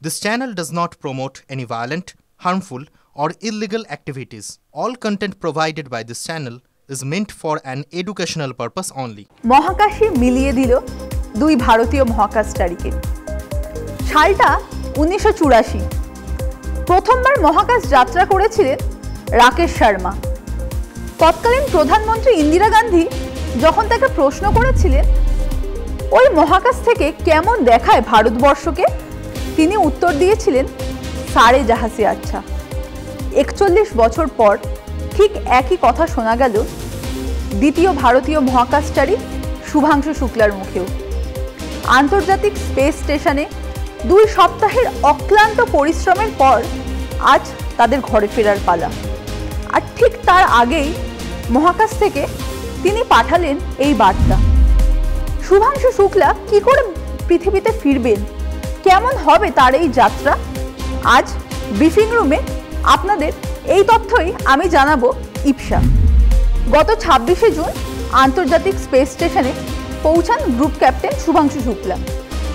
This channel does not promote any violent, harmful, or illegal activities. All content provided by this channel is meant for an educational purpose only. মহাকাশে মিলিয়ে দিল দুই ভারতীয় মহাকাশচারীকে। সালটা 1984। প্রথমবার মহাকাশ যাত্রা করেছিলেন রাকেশ শর্মা। তৎকালীন প্রধানমন্ত্রী ইন্দিরা গান্ধী যখন তাকে প্রশ্ন করেছিলেন ওই মহাকাশ থেকে কেমন দেখায় ভারতবর্ষকে, তিনি উত্তর দিয়েছিলেন সারে জাহাঁ সে আচ্ছা। 41 বছর পর ঠিক একই কথা শোনা গেল দ্বিতীয় ভারতীয় মহাকাশচারী শুভাংশু শুক্লার মুখেও। আন্তর্জাতিক স্পেস স্টেশনে 2 সপ্তাহের অক্লান্ত পরিশ্রমের পর আজ তাদের ঘরে ফেরার পালা। আর ঠিক তার আগেই মহাকাশ থেকে তিনি পাঠালেন এই বার্তা। শুভাংশু শুক্লা কি করে পৃথিবীতে ফিরবেন, কেমন হবে তার এই যাত্রা, আজ ব্রিফিং রুমে আপনাদের এই তথ্যই আমি জানাবো ইপসা। গত 26শে জুন আন্তর্জাতিক স্পেস স্টেশনে পৌঁছান গ্রুপ ক্যাপ্টেন শুভাংশু শুক্লা।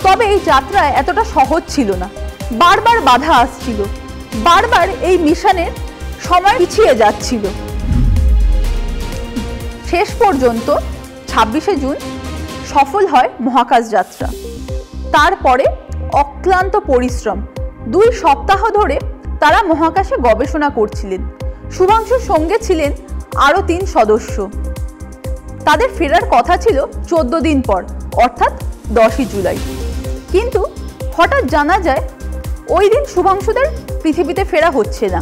তবে এই যাত্রা এতটা সহজ ছিল না, বারবার বাধা আসছিল, বারবার এই মিশনের সময় পিছিয়ে যাচ্ছিল। শেষ পর্যন্ত 26শে জুন সফল হয় মহাকাশ যাত্রা। তারপরে অক্লান্ত পরিশ্রম, 2 সপ্তাহ ধরে তারা মহাকাশে গবেষণা করছিলেন। শুভাংশুর সঙ্গে ছিলেন আরও 3 সদস্য। তাদের ফেরার কথা ছিল 14 দিন পর, অর্থাৎ 10ই জুলাই। কিন্তু হঠাৎ জানা যায় ওই দিন শুভাংশুদের পৃথিবীতে ফেরা হচ্ছে না।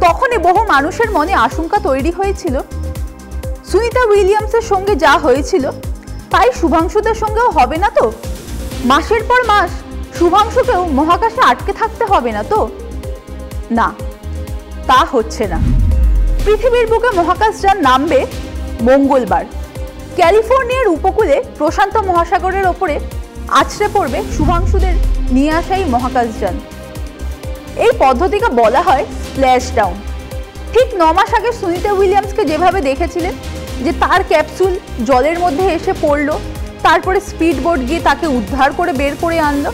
তখনই বহু মানুষের মনে আশঙ্কা তৈরি হয়েছিল, সুনিতা উইলিয়ামসের সঙ্গে যা হয়েছিল তাই শুভাংশুদের সঙ্গেও হবে না তো? মাসের পর মাস শুভাংশুকেও মহাকাশে আটকে থাকতে হবে না তো? না, তা হচ্ছে না। পৃথিবীর বুকে মহাকাশযান নামবে মঙ্গলবার। ক্যালিফোর্নিয়ার উপকূলে প্রশান্ত মহাসাগরের ওপরে আছড়ে পড়বে শুভাংশুদের নিয়ে আসা এই মহাকাশযান। এই পদ্ধতিকে বলা হয় স্প্ল্যাশ ডাউন। ঠিক 9 মাস আগে সুনিতা উইলিয়ামসকে যেভাবে দেখেছিলেন যে তার ক্যাপসুল জলের মধ্যে এসে পড়লো, তারপরে স্পিড বোট গিয়ে তাকে উদ্ধার করে বের করে আনলো,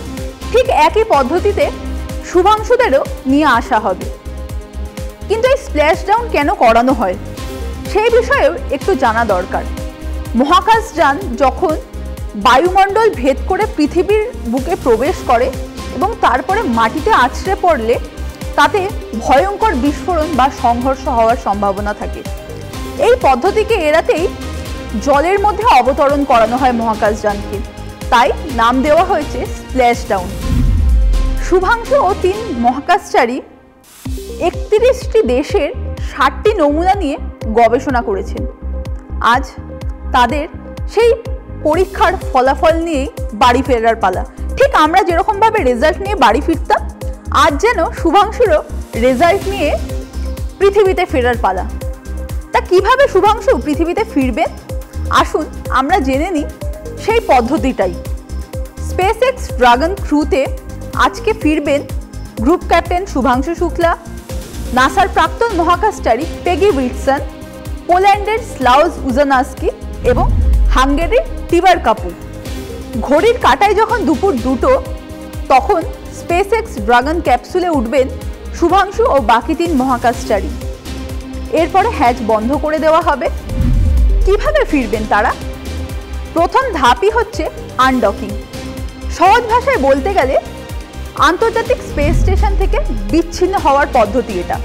ঠিক একই পদ্ধতিতে শুভাংশুদেরও নিয়ে আসা হবে। কিন্তু এই স্প্ল্যাশ ডাউন কেন করানো হয় সেই বিষয়েও একটু জানা দরকার। মহাকাশযান যখন বায়ুমণ্ডল ভেদ করে পৃথিবীর বুকে প্রবেশ করে এবং তারপরে মাটিতে আছড়ে পড়লে তাতে ভয়ঙ্কর বিস্ফোরণ বা সংঘর্ষ হওয়ার সম্ভাবনা থাকে। এই পদ্ধতিকে এড়াতেই জলের মধ্যে অবতরণ করানো হয় মহাকাশযানকে, তাই নাম দেওয়া হয়েছে স্প্ল্যাশ ডাউন। শুভাংশু ও 3 মহাকাশচারী 31টি দেশের 60টি নমুনা নিয়ে গবেষণা করেছেন। আজ তাদের সেই পরীক্ষার ফলাফল নিয়েই বাড়ি ফেরার পালা। ঠিক আমরা যেরকমভাবে রেজাল্ট নিয়ে বাড়ি ফিরতাম, আজ যেন শুভাংশুরও রেজাল্ট নিয়ে পৃথিবীতে ফেরার পালা। তা কিভাবে শুভাংশু পৃথিবীতে ফিরবেন, আসুন আমরা জেনে নিই সেই পদ্ধতিটাই। স্পেস এক্স ড্রাগন ক্রুতে আজকে ফিরবেন গ্রুপ ক্যাপ্টেন শুভাংশু শুক্লা, নাসার প্রাক্তন মহাকাশচারী পেগি উইটসন, পোল্যান্ডের স্লাউজ উজানাস্কি এবং হাঙ্গেরির টিবার কাপুর। ঘড়ির কাঁটায় যখন দুপুর 2টো, তখন স্পেস এক্স ড্রাগন ক্যাপসুলে উঠবেন শুভাংশু ও বাকি 3 মহাকাশচারী। এরপরে হ্যাচ বন্ধ করে দেওয়া হবে। কিভাবে ফিরবেন তারা? প্রথম ধাপই হচ্ছে আনডকিং। সহজ ভাষায় বলতে গেলে আন্তর্জাতিক স্পেস স্টেশন থেকে বিচ্ছিন্ন হওয়ার পদ্ধতি এটা।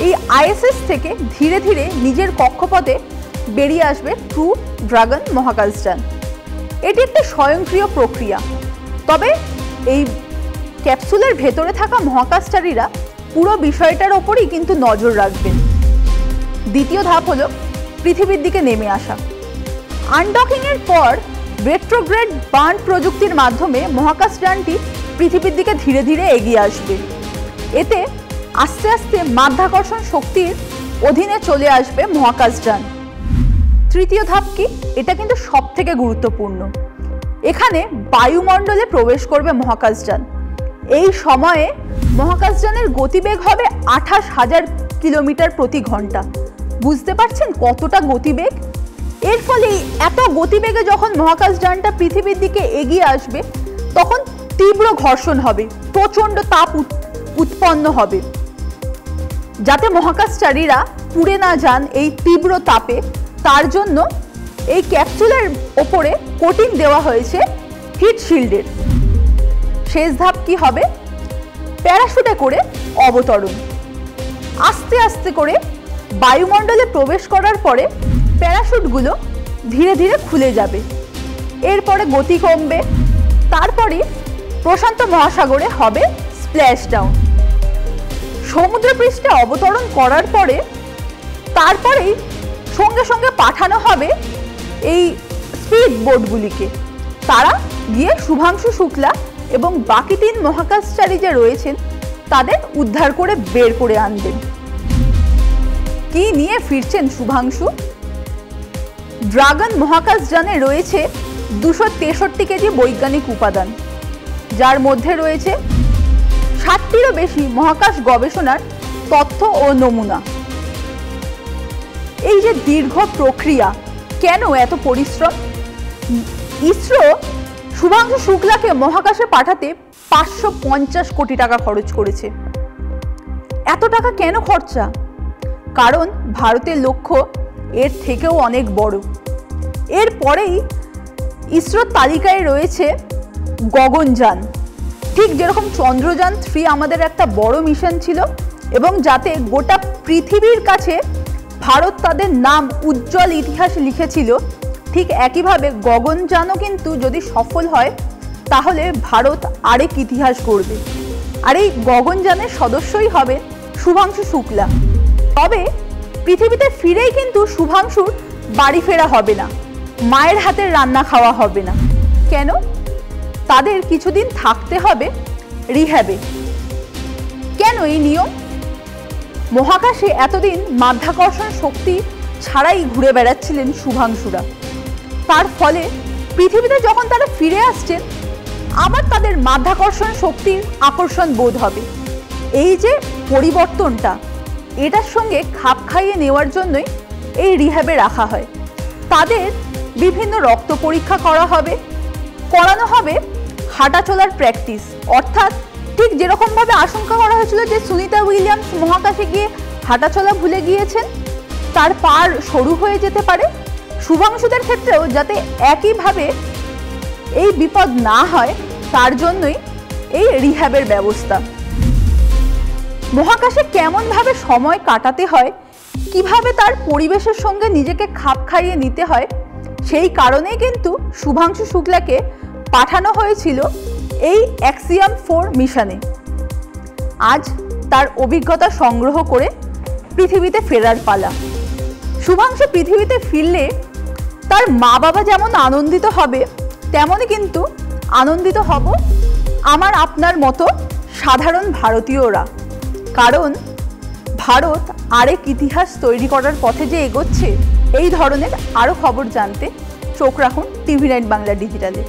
এই আইএসএস থেকে ধীরে ধীরে নিজের কক্ষপথে বেরিয়ে আসবে ক্রু ড্রাগন মহাকাশযান। এটি একটি স্বয়ংক্রিয় প্রক্রিয়া, তবে এই ক্যাপসুলের ভেতরে থাকা মহাকাশচারীরা পুরো বিষয়টার ওপরই কিন্তু নজর রাখবেন। দ্বিতীয় ধাপ হলো পৃথিবীর দিকে নেমে আসা। আনডকিংয়ের পর রেট্রোগ্রেড বার্ন প্রযুক্তির মাধ্যমে মহাকাশযানটি পৃথিবীর দিকে ধীরে ধীরে এগিয়ে আসবে। এতে আস্তে আস্তে মাধ্যাকর্ষণ শক্তির অধীনে চলে আসবে মহাকাশযান। তৃতীয় ধাপ কি? এটা কিন্তু সবথেকে গুরুত্বপূর্ণ। এখানে বায়ুমণ্ডলে প্রবেশ করবে মহাকাশযান। এই সময়ে মহাকাশযানের গতিবেগ হবে 28,000 কিলোমিটার প্রতি ঘন্টা। বুঝতে পারছেন কতটা গতিবেগ? এর ফলে এত গতিবেগে যখন মহাকাশযানটা পৃথিবীর দিকে এগিয়ে আসবে, তখন তীব্র ঘর্ষণ হবে, প্রচণ্ড তাপ উৎপন্ন হবে। যাতে মহাকাশচারীরা পুড়ে না যান এই তীব্র তাপে, তার জন্য এই ক্যাপসুলের ওপরে কোটিং দেওয়া হয়েছে হিট শিল্ডের। শেষ ধাপ কি হবে? প্যারাশুটে করে অবতরণ। আস্তে আস্তে করে বায়ুমণ্ডলে প্রবেশ করার পরে প্যারাশুটগুলো ধীরে ধীরে খুলে যাবে, এরপরে গতি কমবে, তারপরে প্রশান্ত মহাসাগরে হবে স্প্ল্যাশ ডাউন। সমুদ্রপৃষ্ঠে অবতরণ করার পরে তারপরেই সঙ্গে সঙ্গে পাঠানো হবে এই স্পিড বোটগুলিকে। তারা গিয়ে শুভাংশু শুক্লা এবং বাকি 3 মহাকাশচারী যে রয়েছেন তাদের উদ্ধার করে বের করে আনবেন। কি নিয়ে ফিরছেন শুভাংশু? ড্রাগন মহাকাশযানে রয়েছে 263 কেজি বৈজ্ঞানিক উপাদান, যার মধ্যে রয়েছে 60টিরও বেশি মহাকাশ গবেষণার তথ্য ও নমুনা। এই যে দীর্ঘ প্রক্রিয়া, কেন এত পরিশ্রম? ইসরো শুভাংশু শুক্লাকে মহাকাশে পাঠাতে 550 কোটি টাকা খরচ করেছে। এত টাকা কেন খরচা? কারণ ভারতের লক্ষ্য এর থেকেও অনেক বড়। এরপরেই ইসরোর তালিকায় রয়েছে গগনযান। ঠিক যেরকম চন্দ্রযান 3 আমাদের একটা বড় মিশন ছিল এবং যাতে গোটা পৃথিবীর কাছে ভারত তাদের নাম উজ্জ্বল ইতিহাসে লিখেছিল, ঠিক একইভাবে গগনযানও কিন্তু যদি সফল হয় তাহলে ভারত আরেক ইতিহাস গড়বে। আর এই গগনযানের সদস্যই হবে শুভাংশু শুক্লা। তবে পৃথিবীতে ফিরেই কিন্তু শুভাংশুর বাড়ি ফেরা হবে না, মায়ের হাতের রান্না খাওয়া হবে না। কেন? তাদের কিছুদিন থাকতে হবে রিহ্যাবে। কেন এই নিয়ম? মহাকাশে এতদিন মাধ্যাকর্ষণ শক্তি ছাড়াই ঘুরে বেড়াচ্ছিলেন শুভাংশুরা। তার ফলে পৃথিবীতে যখন তারা ফিরে আসছেন আবার তাদের মাধ্যাকর্ষণ শক্তির আকর্ষণ বোধ হবে। এই যে পরিবর্তনটা, এটার সঙ্গে খাপ খাইয়ে নেওয়ার জন্যই এই রিহ্যাবে রাখা হয়। তাদের বিভিন্ন রক্ত পরীক্ষা করা হবে, করানো হবে হাঁটা চলার প্র্যাকটিস। অর্থাৎ ঠিক যেরকমভাবে আশঙ্কা করা হয়েছিল যে সুনিতা উইলিয়ামস মহাকাশে গিয়ে হাঁটা চলা ভুলে গিয়েছেন, তার পার সরু হয়ে যেতে পারে, শুভাংশুদের ক্ষেত্রেও যাতে একইভাবে এই বিপদ না হয় তার জন্যই এই রিহ্যাবের ব্যবস্থা। মহাকাশে কেমনভাবে সময় কাটাতে হয়, কিভাবে তার পরিবেশের সঙ্গে নিজেকে খাপ খাইয়ে নিতে হয়, সেই কারণেই কিন্তু শুভাংশু শুক্লাকে পাঠানো হয়েছিল এই অ্যাক্সিয়াম 4 মিশনে। আজ তার অভিজ্ঞতা সংগ্রহ করে পৃথিবীতে ফেরার পালা। শুভাংশু পৃথিবীতে ফিরলে তার মা বাবা যেমন আনন্দিত হবে, তেমনই কিন্তু আনন্দিত হব আমার আপনার মতো সাধারণ ভারতীয়রা। কারণ ভারত আরেক ইতিহাস তৈরি করার পথে যে এগোচ্ছে, এই ধরনের আরও খবর জানতে চোখ রাখুন TV9 বাংলা ডিজিটালে।